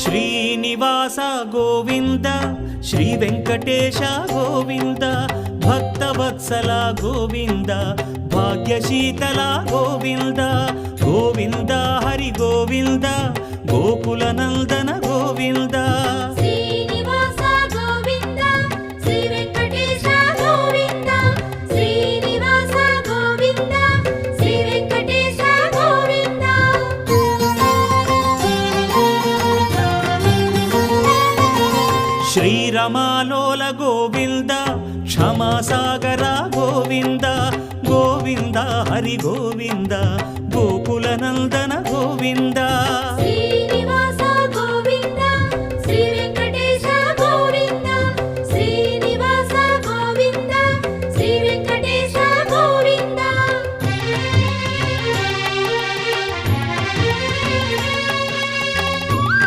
Srinivasa Govinda Shri Venkatesha Govinda Bhaktavatsala Govinda భాగ్యశీతల Govinda Govinda Hari Govinda Gokula Nandana Govinda Srinivasa Govinda Shri Venkatesha Govinda Srinivasa Govinda Shri Venkatesha Govinda శ్రీరమాలోల Govinda క్షమాసాగర Govinda Govinda Hari Govinda Gokula Nandana Govinda